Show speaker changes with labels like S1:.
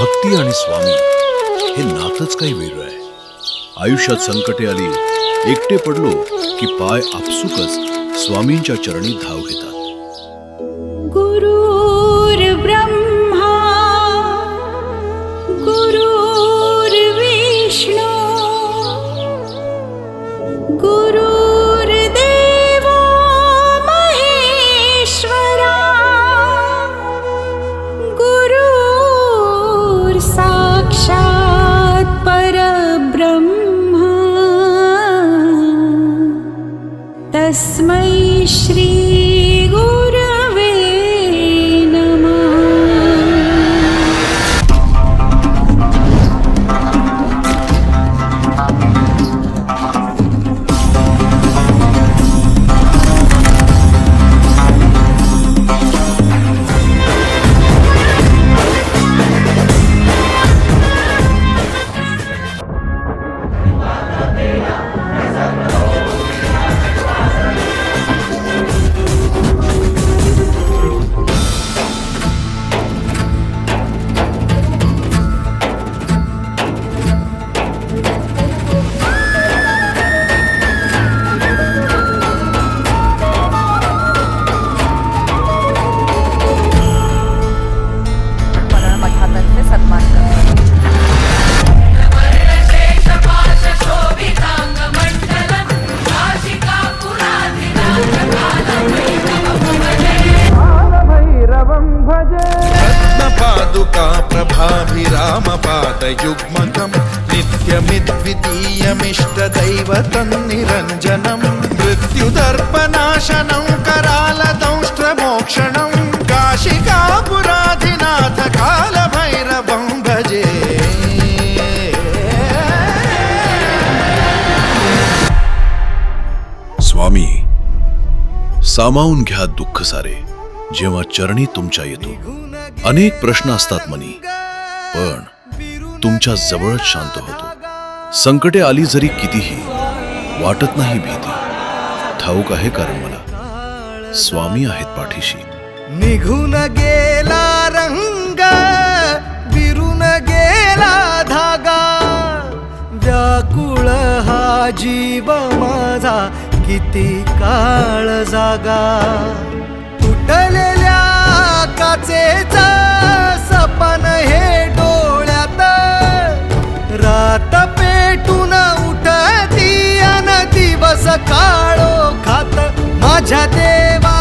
S1: भक्ती आणि स्वामी हे नातच काही वेगळं आहे. आयुष्यात संकटे आली, एकटे पडलो की पाय आपसुकच स्वामींच्या चरणी धाव घेतात.
S2: गुरुर्ब्रह्मा गुरुर्विष्णू गुरुर्देवो महेश्वरा गुरुर्साक्षात् परब्रह्मा तस्मै श्री गुरवे नमः.
S3: रत्नपादुकाप्रभाभिरामपादयुग्मकं नित्यमिद्वितीयमिष्टदैवतन्निरञ्जनं मृत्युदर्पनाशनं करालदंष्ट्रमोक्षणं काशिकापुराधिनाथ कालभैरवं भजे.
S1: स्वामी, सामावून घ्या दुःख सारे जेव्हा चरणी तुमच्या येतो. अनेक प्रश्न असतात मनी, पण तुमच्या जवळच शांत होतो. संकटे आली जरी कितीही, वाटत नाही भीती. ठाऊक आहे कारण मला स्वामी आहेत पाठीशी.
S3: निघून गेला रंग, विरून गेला धागा, व्याकुळ हा जीव माझा किती काळ जागा. तुटलेल्या काचेचा सपन हे डोळ्यात, रात पेटून उठती अन दिवस काळो खात माझ्या देवा